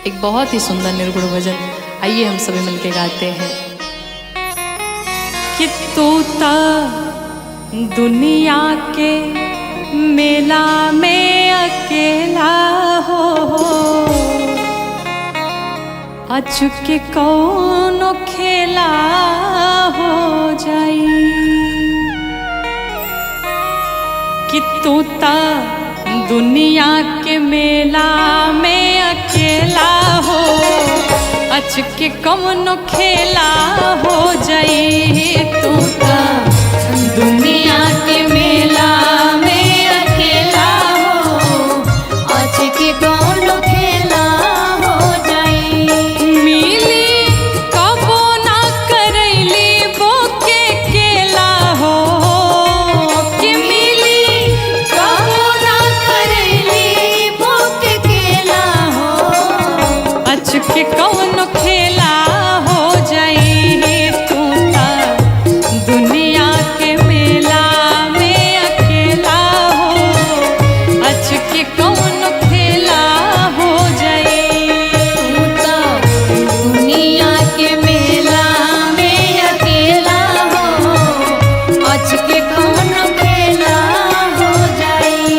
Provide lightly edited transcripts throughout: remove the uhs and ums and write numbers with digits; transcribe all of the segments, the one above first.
एक बहुत ही सुंदर निर्गुण भजन, आइए हम सभी मिलके गाते हैं। कि तोता दुनिया के मेला में अकेला हो, अचुके कौनो खेला हो जाई। कि तोता दुनिया के मेला में अकेला हो, अचके कौनो खेला हो जाई। तोता दुनिया के मेला में अकेला हो, अचके कौनो खेला हो जाई। मिली कबो ना करैली बोके केला हो, कि मिली कबो ना करैली बोके केला हो, अचके कौनो खेला हो जाई। तोता दुनिया के मेला में अकेला हो, अचके कौनो खेला हो जाई। तोता दुनिया के मेला में अकेला हो, अचके कौनो खेला हो जाई।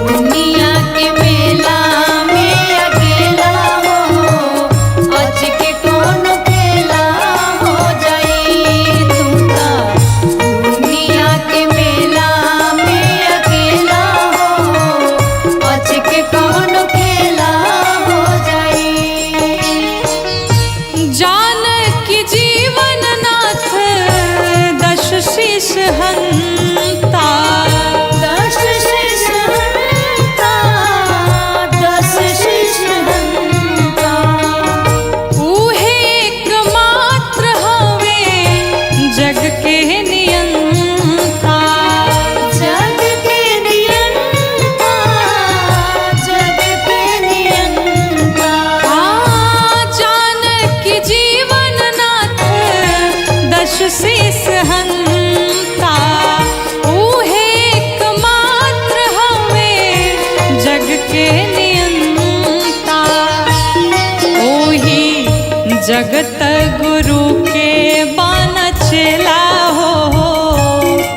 दुनिया के मेला में अकेला हो, अचके कौनो खेला हो जाई। तोता दुनिया के मेला में अकेला हो, अचके कौनो खेला हो जाई। जान की जीवन नाथ दश शीश हंता, दश शीश हंता, दश शीश हंता। ऊहे एकमात्र हवे जग के नियंता, जग के नियंता, जग के नियंता। जान की जीवन नाथ दश शीश हंता, ऊहे एकमात्र हवे जग के नियंता। ओही जगत गुरु के बान चेला हो,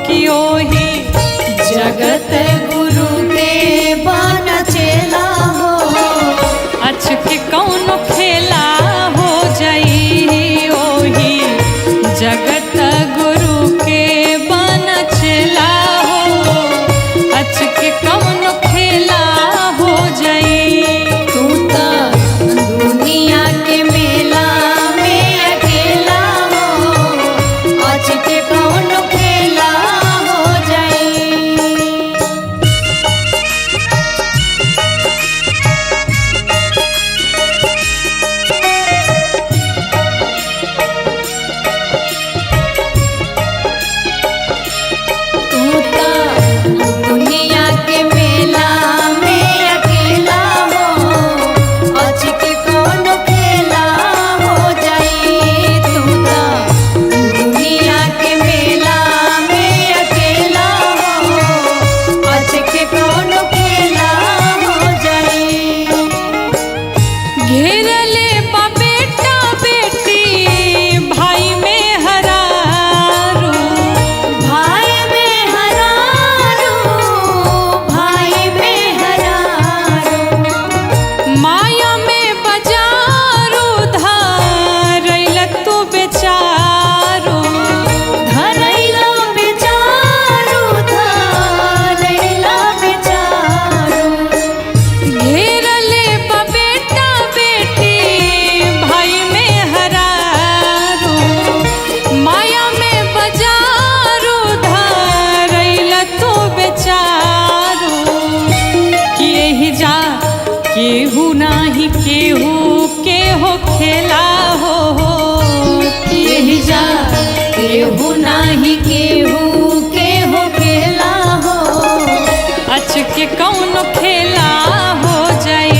कि ओही जगत गुरु के बान चेला हो, अचके कौनो खेला हो जाई। ओही जगत गुरु के बान चेला हो, अचके कौनो खेला हो जाई। तोता दुनिया के मेला में अकेला हो, अचके कौनो खेला हो जाई। तोता दुनिया के मेला में अकेला हो, अचके कौनो खेला हो जाई। तोता दुनिया के मेला में अकेला हो, अचके कौनो खेला हो जाई। घेरले बा बेटा बेटी भाई में हरारू, भाई में हरारू, भाई में हरारू। माया में बजारू धरैला तू बेचारू, धरैला बेचारू, धरैला बेचारू। घेरले बा बेटा बेटी भाई में हरारू, माया में बजारू धरैला तू बेचारू। कि एही जा केहू नाही केहू के हो खेला हो, कि एही जा केहू नाही केहू के हो खेला हो, अचके कौनो खेला हो जाई।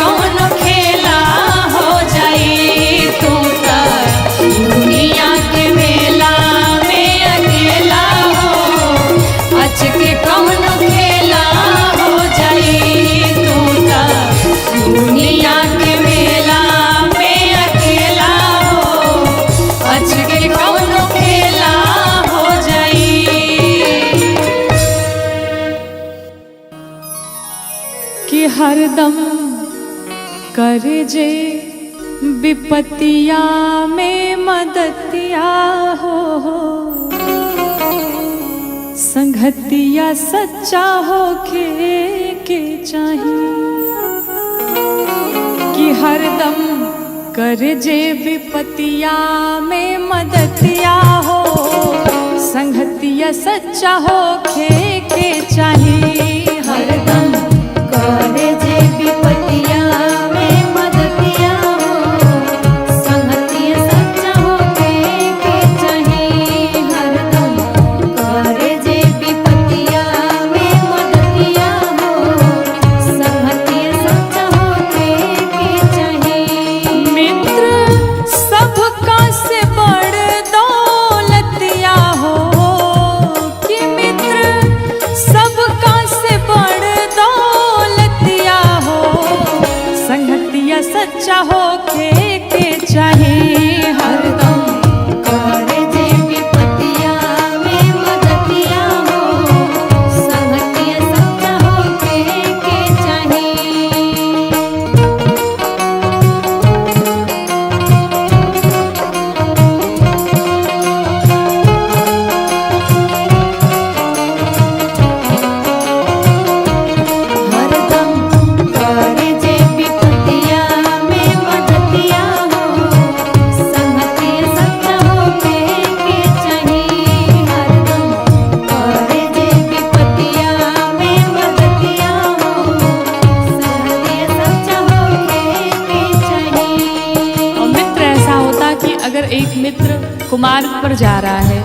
कौनो खेला हो जाई तू त दुनिया के मेला में अकेला हो अचके कौनो खेला हो जाई तू त दुनिया के मेला में अकेला हो अचके कौनो खेला हो जाई। कि हरदम कर जे विपत्तिया में मदतिया हो संगतिया सच्चा हो के चाहिए। कि हरदम कर जे विपत्तिया में मदतिया हो संगतिया सच्चा हो के चाहिए। हरदम करे जे विपत्तिया में मदतिया हो संगतिया सच्चा हो के चाहिए। हरदम करे जे विपत्तिया में मदतिया हो संगतिया सच्चा हो के चाहिए। मित्र सबका से बड़ दौलतिया हो कि मित्र सबका से बड़ सच्चा हो के चाहिए। हरदम करे जे विपत्तिया में मदतिया हो संगतिया सच्चा हो के चाहिए। अगर एक मित्र कुमार्ग पर जा रहा है,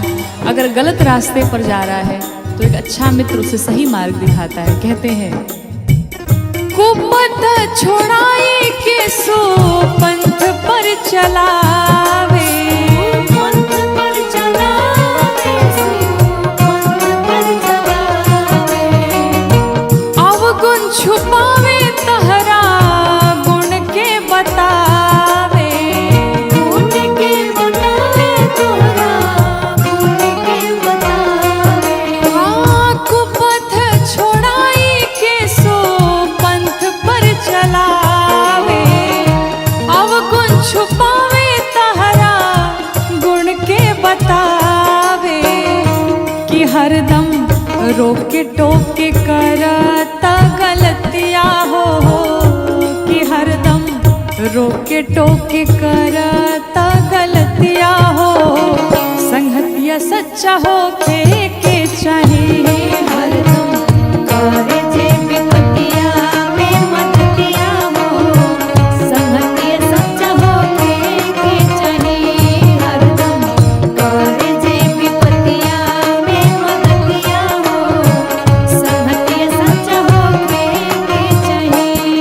अगर गलत रास्ते पर जा रहा है तो एक अच्छा मित्र उसे सही मार्ग दिखाता है। कहते हैं कुपथ छोड़ाए के सो पंथ पर चलावे पंथ पर चलावे पंथ पर चलावे अवगुण छुपावे तहरा गुण के बतावे छुपावे तहरा गुण के बतावे। कि हरदम रोके टोके करता गलतिया हो कि हरदम रोके टोके करता गलतिया हो संगतिया सच्चा हो के चाहिए। हरदम करे जे विपत्तिया में मदतिया हो संगतिया सच्चा हो के चाहिए। हरदम करे जे विपत्तिया में मदतिया हो संगतिया सच्चा हो के चाहिए।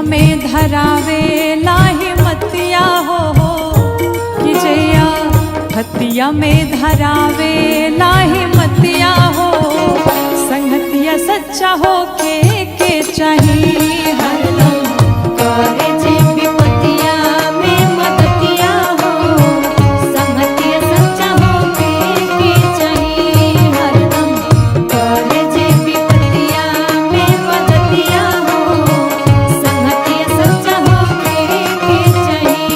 में धरावे ला हिम्मत भक्तिया में धरावे लाहे मतिया हो, संगतिया सच्चा हो के चाहिए हरदम। करे जे विपतिया में मदतिया हो, संगतिया सच्चा हो के चाहिए हरदम। करे जे विपतिया में मदतिया हो, संगतिया सच्चा हो के चाहिए।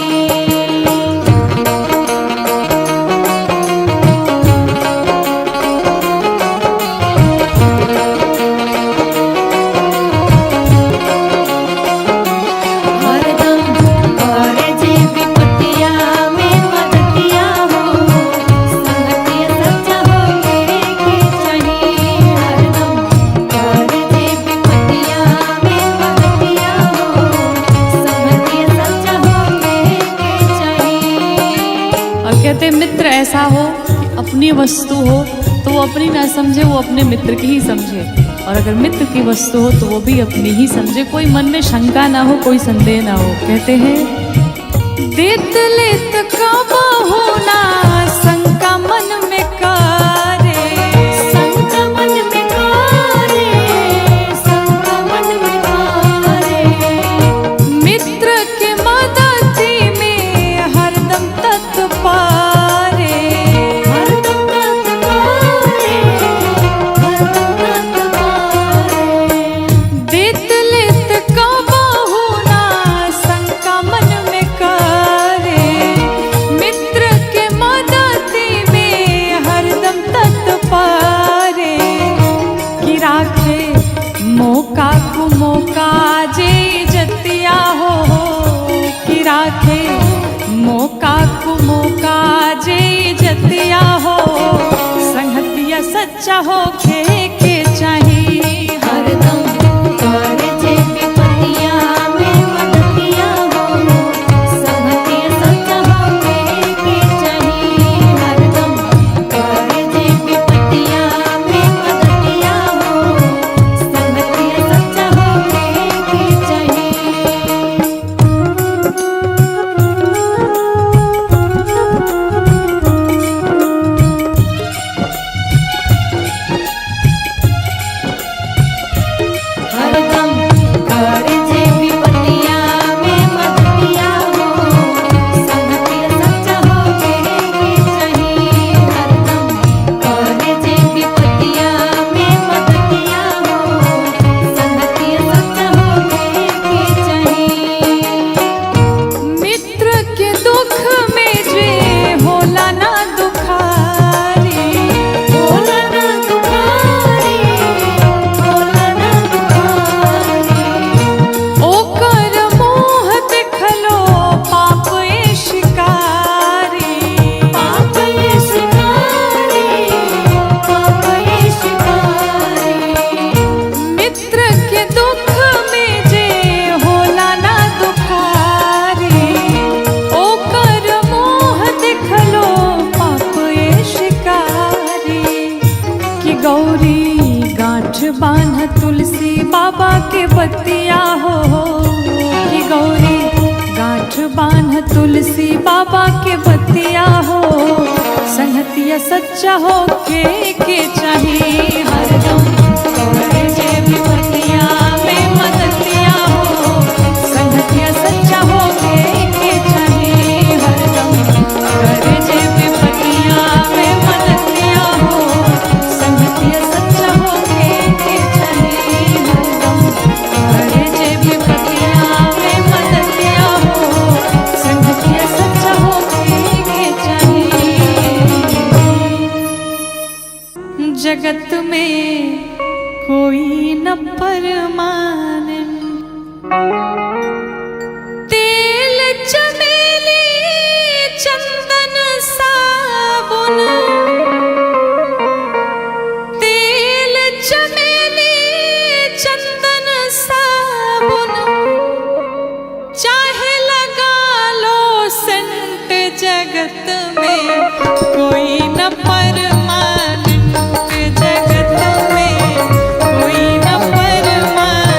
हरदम करे जे विपतिया में मदतिया हो, संगतिया सच्चा हो के चाहिए हरदम। करे जे विपतिया में मदतिया हो, संगतिया सच्चा हो के चाहिए। और कहते मित्र ऐसा हो कि अपनी वस्तु हो तो वो अपनी ना समझे, वो अपने मित्र की ही समझे, और अगर मित्र की वस्तु हो तो वो भी अपनी ही समझे। कोई मन में शंका ना हो, कोई संदेह ना हो। कहते हैं देत लेत काबा होना शंका मन में करे, शंका मन में करे, शंका मन में करे। मित्र के मदति में हरदम तत्पारे, हरदम तत्पारे, हरदम तत्पारे। देत लेत काबा होना शंका मन में करे, मित्र के मदति में हरदम तत्पारे। कि राखे मौका को मौका जे जतिया हो, कि राखे मौका को मौका जे जतिया हो, संगतिया सच्चा हो के चाहिए हरदम करे जे विपतिया में मदतिया हो, संगतिया सच्चा हो के चाहिए हरदम। करे जे विपतिया में मदतिया हो, संगतिया सच्चा हो के चाहिए। हरदम करे जे विपतिया में मदतिया हो, संगतिया सच्चा हो के चाहिए हरदम। करे जे विपतिया में मदतिया हो, संगतिया सच्चा हो के चाहिए। मित्र के दुख में जे होला ना दुखारी, होला ना दुखारी, होला ना दुखारी। ओकर मोह देखलो पाप ए शिकारी, पाप ये शिकारी, पाप ये शिकारी। मित्र के दुख में जे होला ना दुखारी, ओकर मोह देखलो पाप ए शिकारी। कि गौरी गांठ बांध तुलसी बाबा के बतिया हो, कि गौरी गांठ बांध तुलसी बाबा के बतिया हो, संगतिया सच्चा हो के चाहिए हरदम। करे जे विपतिया में मदतिया हो, संगतिया सच्चा हो के चाहिए हरदम। करे जे विपतिया में मदतिया हो, संगतिया सच्चा हो के चाहिए हरदम। करे जे विपतिया में मदतिया हो, संगतिया सच्चा हो के चाहिए। जगत में कोई न परमानन, तेल चमेली चंदन साबुन, तेल चमेली चंदन साबुन, चाहे लगा लो सेंट। जगत में कोई न परमानंद, जगत में कोई न परमानंद।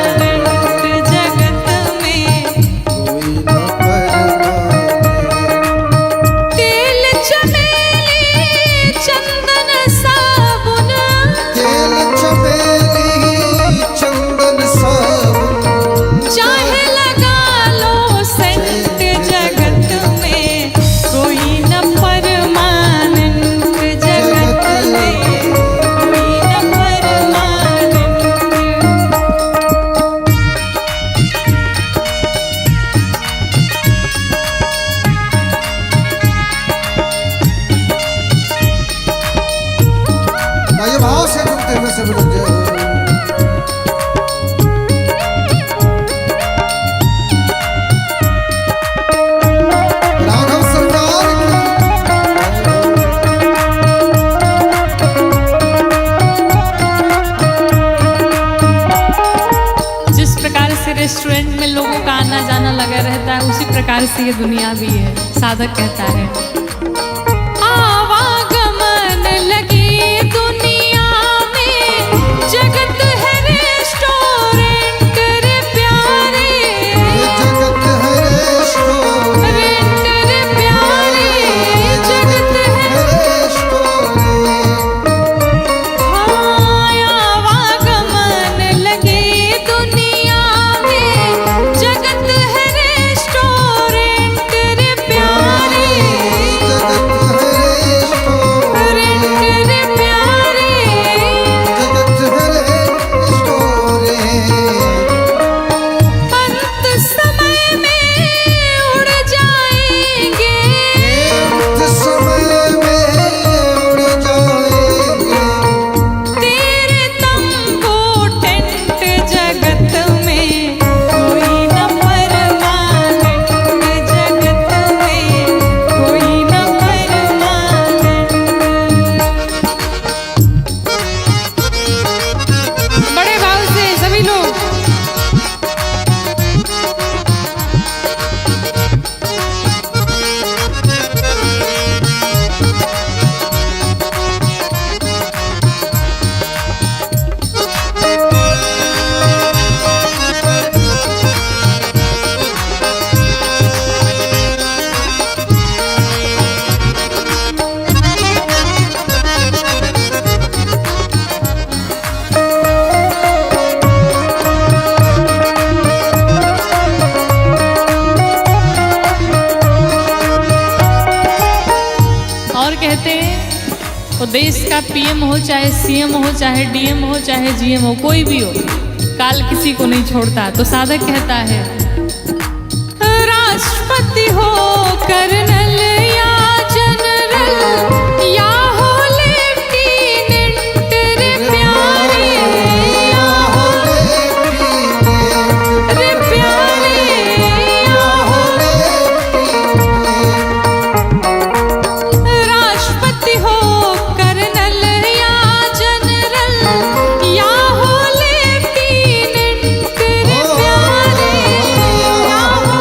प्रकार से ये दुनिया भी है। साधक कहता है, आवागमन लगी दुनिया में, जगत है रेस्टोरेंट रे प्यारे, जगत है रेंट रे प्यारे, जगत है आवागमन लगी दुनिया में, जगत है रेस्टोरेंट रे प्यारे, रेंट रे प्यारे। अंत समय में उड़ जाएंगे, तेरे तंबू टेंट जगत में, कोई न परमानेंट जगत में, कोई न परमानेंट। बड़े भाव से सभी लोग और कहते हैं, वो देश का पीएम हो, चाहे सीएम हो, चाहे डीएम हो, चाहे जीएम हो, कोई भी हो, काल किसी को नहीं छोड़ता। तो साधक कहता है, राष्ट्रपति हो, कर्नल या जनरल, या हो लेफ्टिनेंट रे प्यारे, या हो रे प्यारे, या हो राष्ट्रपति हो, कर्नल या जनरल, या हो लेफ्टिनेंट रे प्यारे, या हो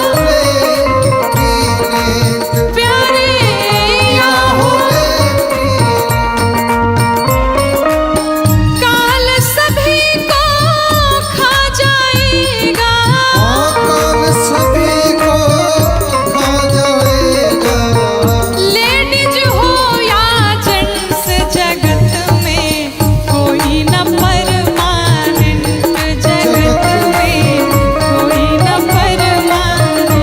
प्यारे, या हो। काल सभी को खा जाएगा, लेडीज हो या जेंट्स जगत में, कोई न परमानेंट जगत में, कोई न परमानेंट।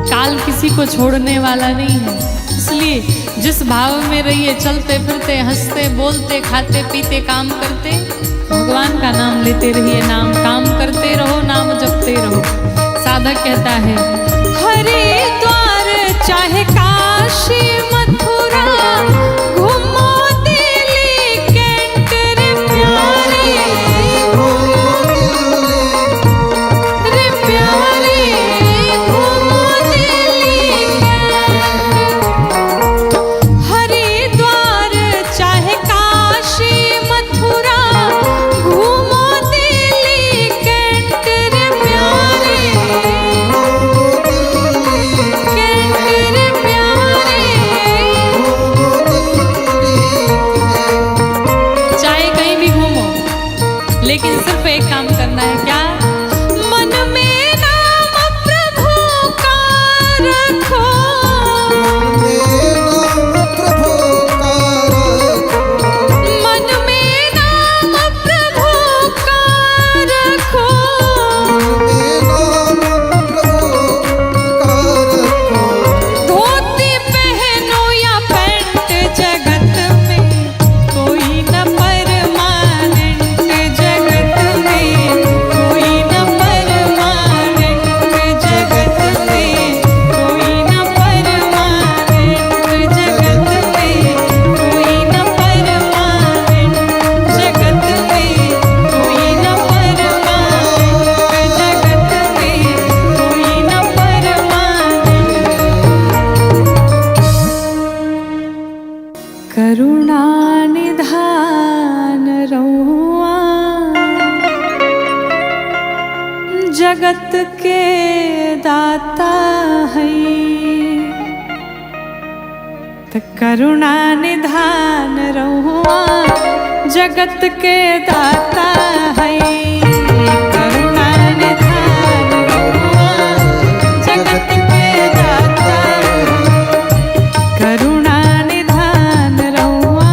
काल किसी को छोड़ने वाला नहीं है, इसलिए जिस भाव में रहिए, चलते फिरते, हंसते बोलते, खाते पीते, काम करते, भगवान का नाम लेते रहिए, नाम काम करते रहो, नाम जपते रहो। साधक कहता है, हरिद्वार चाहे काशी मथुरा, घूमो दिल्ली कैंट रे प्यारे, रे प्यारे, घूमो दिल्ली कैंट। हरिद्वार चाहे काशी मथुरा, घूमो दिल्ली कैंट रे प्यारे, त करुणा निधान रहुआ जगत के दाता है। करुणा निधान रहुआ जगत के दाता है। करुणा निधान रहुआ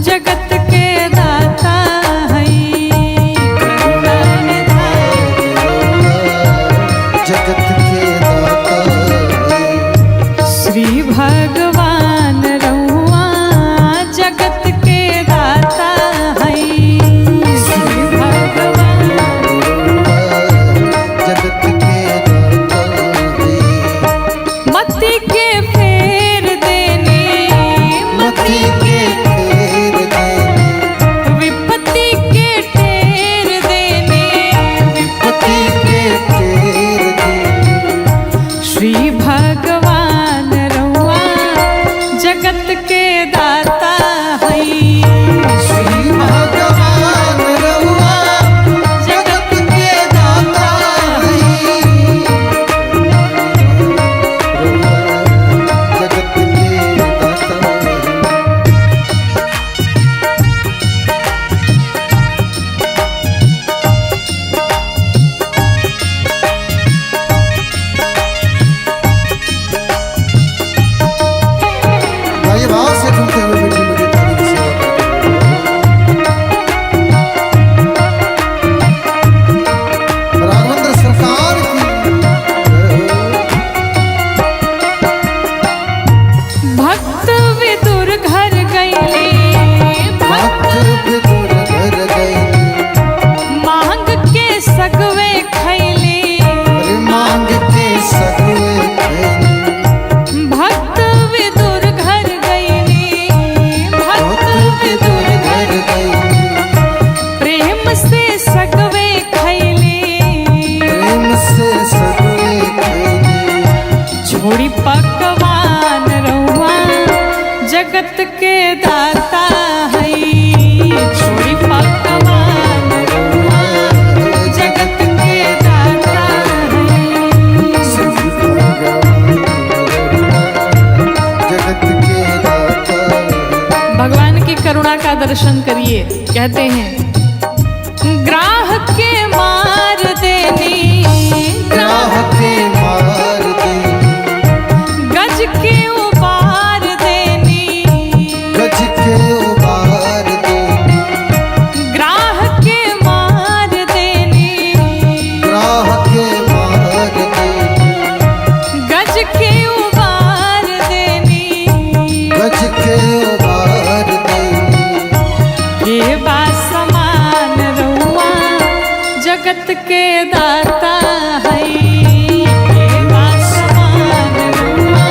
जगत के दाता है। करुणा निधान जगत के दाता है। श्री भगवान रहुआ जगत के दाता है। श्री भगवान जगत के दाता है। मति के फेर देने मति के फेर देने विपत्ति के टेर देने पति के फेर देने श्री भगवान रहुआ जगत के दाता है। श्री भगवान रहुआ जगत के दाता है। जगत के दाता है। भाई भाव से झूमते हुए मीठी मीठी ताली की सेवा करते हुए। राघवेंद्र सरकार की भक्त विदुर घर गईले भक्त भक्त विदुर घर गए। मांग के सगवे खैले अरे मांग के सगुए खैले। भक्त विदुर घर गईले भक्त भक्त विदुर विदुर घर घर गए। प्रेम से सगवे खैले प्रेम से सगुए खैले। छोड़ी पकवान रहुआ जगत के दाता है। छोड़ी पकवान रहुआ जगत के दाता है। श्री भगवान जगत के दाता है। भगवान की करुणा का दर्शन करिए। कहते हैं ग्राह के मार देनी ग्राह के मार दे। गज के उबार देनी गज के उबार दे। ग्राह के मार देनी ग्राह के मार दे। गज के उबार देनी गज के उबार दे। ये बात समान रहुआ जगत के दाता है। ये बात समान रहुआ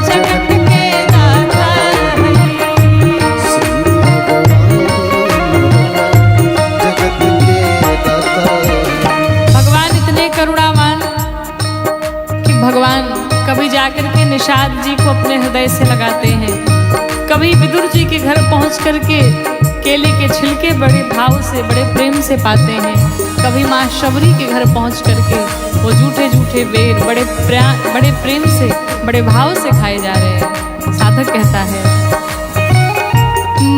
जगत के दाता है। श्री भगवान जगत के दाता है। भगवान इतने करुणावान कि भगवान कभी जाकर के निषाद जी को अपने हृदय से लगाते हैं। कभी विदुर जी के घर पहुंच करके केले के छिलके बड़े भाव से बड़े प्रेम से पाते हैं। कभी माँ शबरी के घर पहुंच करके वो झूठे झूठे बेर बड़े प्रेम से बड़े भाव से खाए जा रहे हैं। साधक कहता है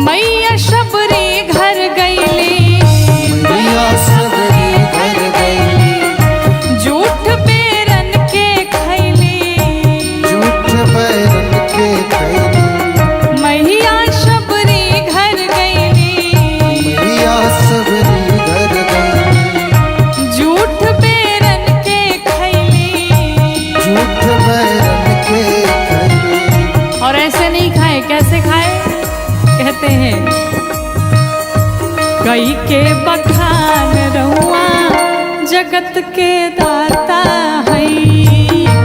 मैया शबरी घर गईली मैया सबरी घर गई। झूठ बेरन के खैली झूठ बैरन के खैली। मैया शबरी घर गईली मैया सबरी घर गई। झूठ बेरन के खैली झूठ बैरन के खैली। और ऐसे नहीं खाए। कैसे खाए? कहते हैं कई के बखान रहुआ जगत के दाता है।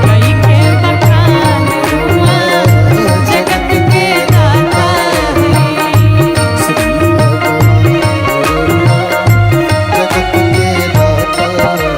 कई के बखान रहुआ जगत के दाता है। श्री भगवान जगत के दाता है।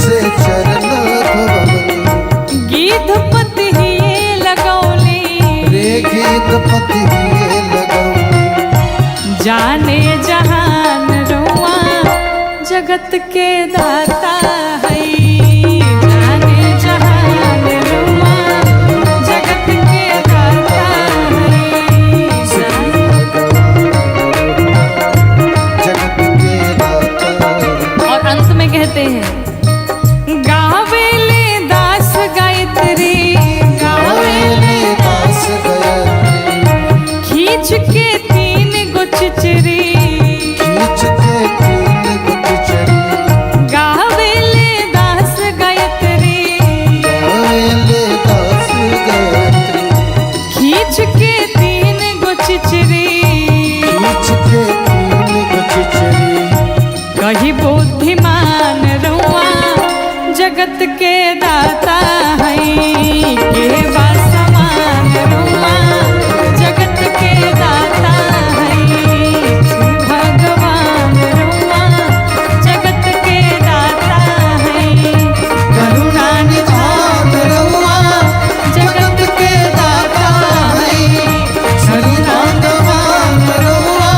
से चरण धोवनी गीत पति ही लगौली रे गीत पति लगौनी जाने जहान रुआ जगत के दाता है जाने जहान रुआ जगत के दाता है जगत के दाता और अंत में कहते हैं गावेले दास गायत्री गावेले दास गायत्री खींच के तीन गो चिचरी खींच के तीन गुट चरी गावेले दास गायत्री गावेले दास गायत्री खींच के तीन गो चिचरी खींच के तीन गुट चरी कही बुद्धिमान रुआ जगत के दाता है के बा समान रुआ जगत के दाता है भगवान रुआ जगत के दाता है करुणा निधान रुआ जगत के दाता है करुणा भगवान रुआ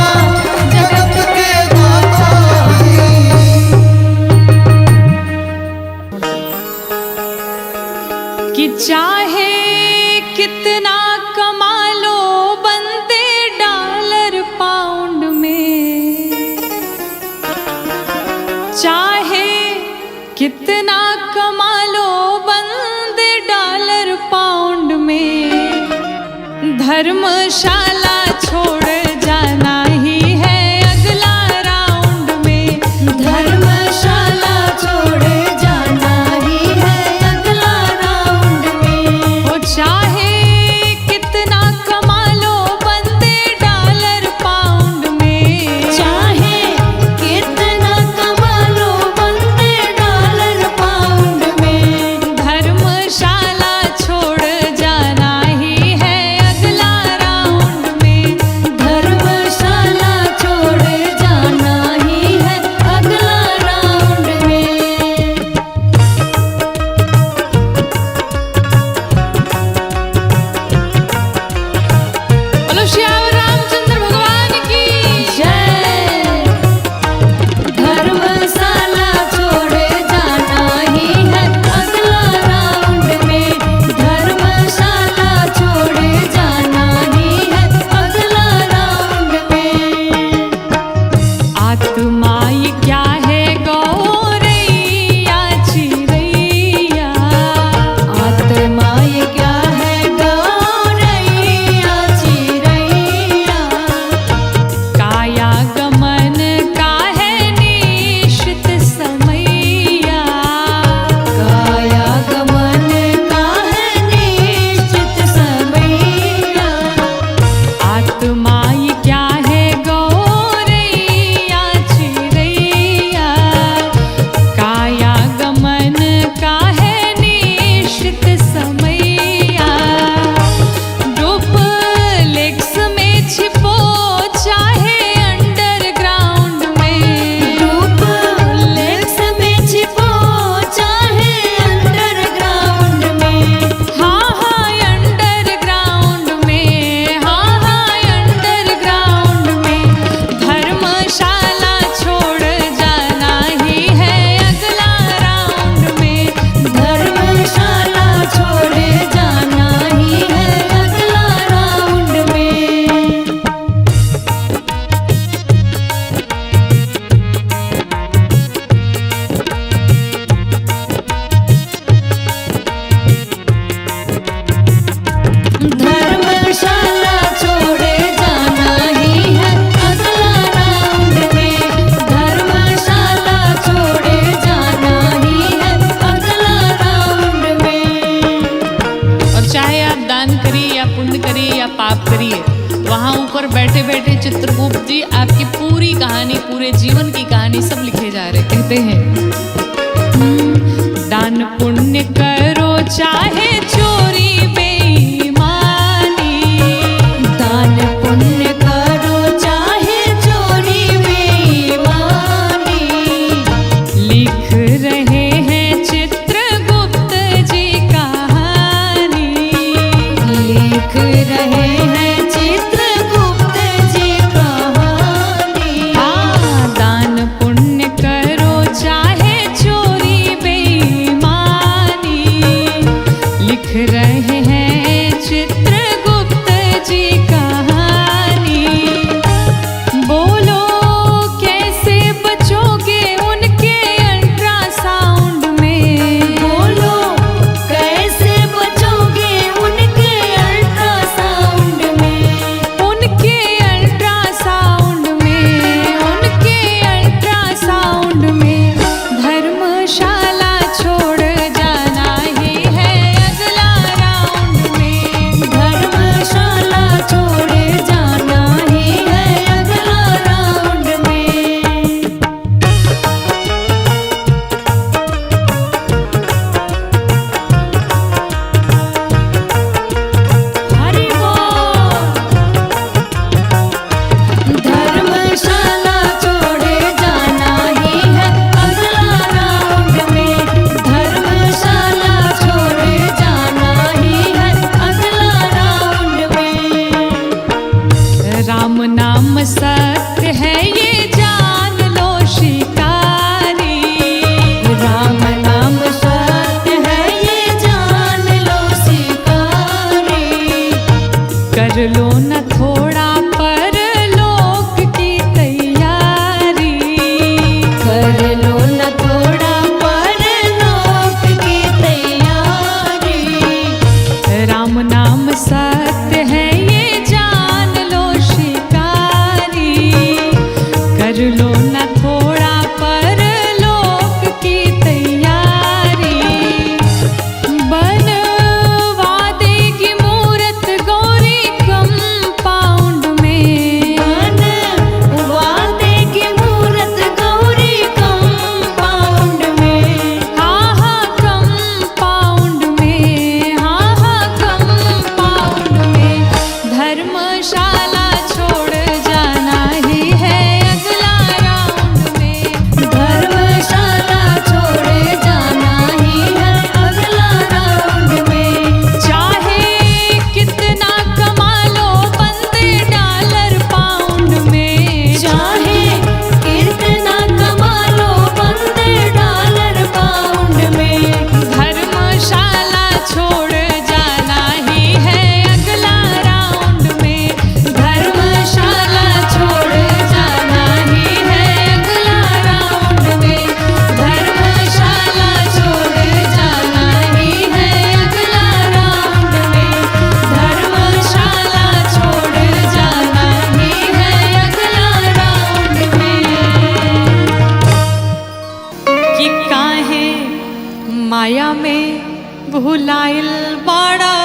जगत के दाता है कि चाहे कितना कमा लो बनते डॉलर पाउंड में चाहे कितना कमा लो बनते डॉलर पाउंड में धर्मशाला छोड़ जाना ही है अगला राउंड में धर्मशाला छोड़ जाना ही है अगला राउंड में वो चाहे कितना कमा लो बनते डॉलर पाउंड में चाहे कितना कमा लो बनते डॉलर पाउंड में धर्मशाला छोड़ जाना ही है अगला राउंड में धर्मशाला छोड़ जाना ही है अगला राउंड में बोलो श्याम रामचंद्र भगवान की जय धर्मशाला छोड़ जाना ही है अगला राउंड में धर्मशाला छोड़ जाना ही है अगला राउंड में आत्मा ये क्या है गौरैया चिरैया आत्मा ये क्या है गौरैया चिरैया काया गमन का है निश्चित समैया काया गमन का है निश्चित समैया आत्मा ये क्या है गौरैया चिरैया काया गमन का है निश्चित समैया डुप्लेक्स में छिपो चाहे अंडरग्राउंड में डुप्लेक्स में छिपो चाहे अंडरग्राउंड में हाँ हाँ अंडरग्राउंड में हाँ हाँ अंडरग्राउंड में धर्मशाला छोड़ जाना ही है अगला राउंड में धर्मशाला छोड़ जाना ही है अगला राउंड में धर्मशाला छोड़ जाना ही है अगला राउंड में धर्मशाला छोड़ जाना ही है अगला राउंड में और चाहे आप दान करिए या पुण्य करिए या पाप करिए वहाँ ऊपर बैठे बैठे चित्रगुप्त जी आपकी पूरी कहानी पूरे जीवन की कहानी सब लिखे जा रहे कहते हैं दान पुण्य करो चाहे चोरी बेईमानी दान पुण्य करो चाहे चोरी बेईमानी लिख रहे हैं कर लो न थोड़ा पर लोक की तैयारी, कर लो न थोड़ा पर लोक की तैयारी। राम नाम सत्य है ये जान लो शिकारी, कर लो न थोड़ा पर लोक की तैयारी। बनवा देगी मूरत गौरी कंपाउंड में, बनवा देगी मूरत गौरी कंपाउंड में। हाँ हाँ कंपाउंड में, हाँ हाँ कंपाउंड में। धर्मशाला छोड़ जाना ही है अगला राउंड में, धर्मशाला छोड़े जाना ही है अगला राउंड में। चाहे कितना कमा लो बंदे डॉलर पाउंड में, चाहे कितना कमा लो बंदे डॉलर पाउंड में। धर्मशाला छोड़ जाना ही है अगला राउंड में, धर्मशाला छोड़ जाना ही है अगला राउंड में। धर्मशाला छोड़ जाना ही है अगला राउंड में। धर्मशाला छोड़ जाना ही है अगला राउंड में। कि काहे माया में भुलाइल बड़ा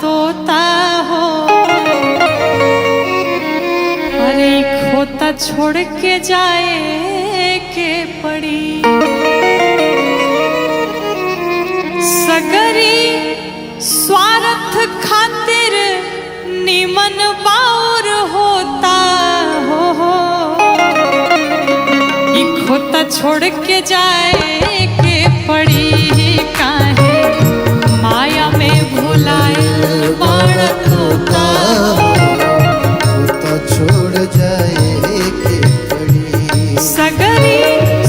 तोता हो, अरे खोता छोड़ के जाए के पड़ी। सगरी स्वार्थ खातिर निमन बाउर होता हो, ई खोता छोड़ के जाए के पड़ी। काहे माया में भुलाइल बड़ तोता हो, तो छोड़ जाए के पड़ी। सगरी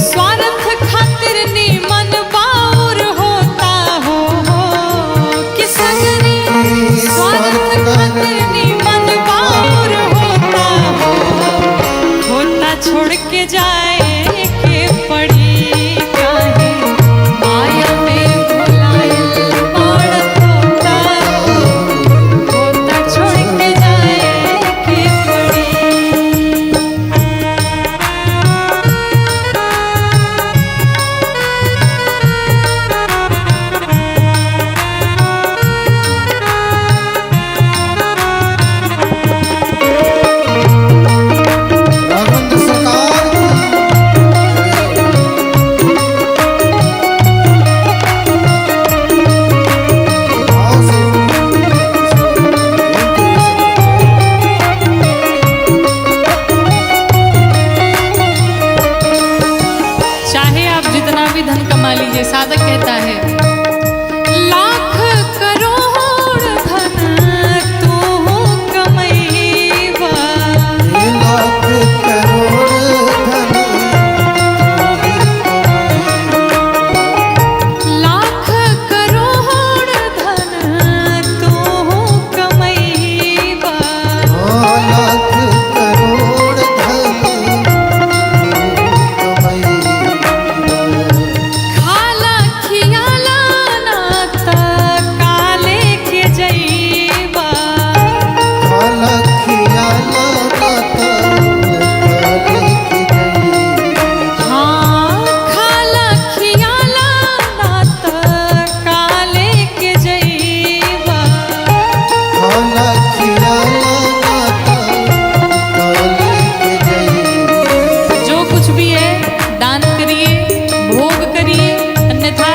स्वार्थ खातिर निमन बाउर होता हो, कि सगरी स्वार्थ खातिर निमन बाउर होता हो, होता छोड़ के जाए के पड़ी। काहे माया में भुलाइल बड़ तोता हो, होता छोड़ के जाए के पड़ी। राघवेंद्र सरकार की भाव से चाहे आप जितना भी धन कमा लीजिए, साधक कहता है लाख करोड़ धन तू कमैबा, लाख करोड़ धन लाख करोड़ धन तू कमैबा। लाख करोड़ धन कमाई। खाला खियाला ना त काले के जैबा, खाला खियाला नाता काले की गई। हाँ खाला खियाला ना त काले के जैबा। खाला खियाला नाता काले की गई। जो कुछ भी है दान करिए, भोग करिए, अन्यथा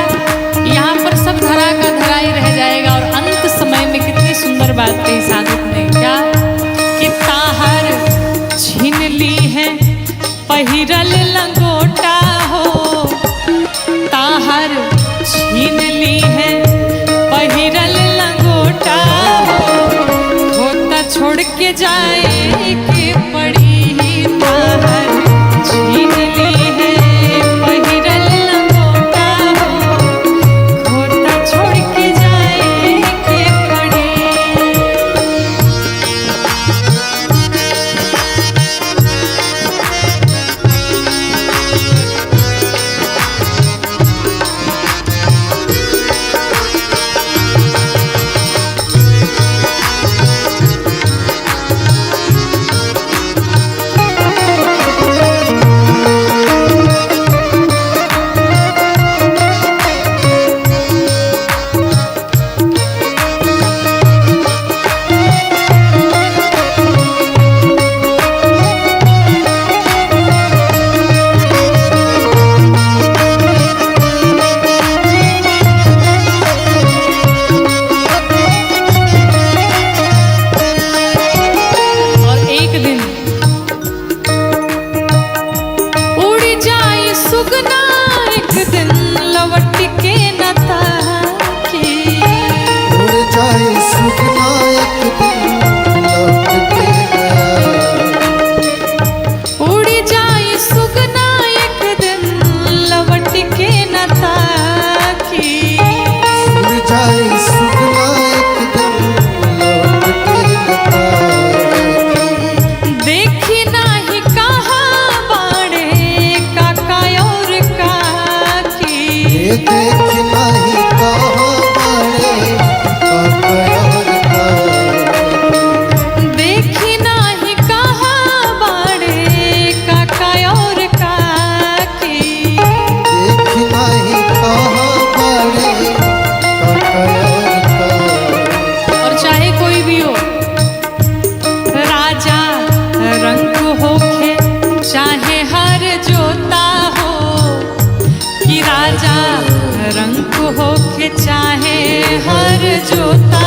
यहाँ पर सब धरा का धरा ही रह जाएगा। और अंत समय में कितनी सुंदर बात कही साधक ने, क्या कि ताहर छीन ली है पहिरल लंगोटा हो, ताहर छीन ली है पहिरल लंगोटा हो, होता छोड़ के जाए के पड़ी। ताहर छीन ली है पहिरल लंगोटा हो, होता छोड़ के जाए के पड़ी। चाहे हर जोता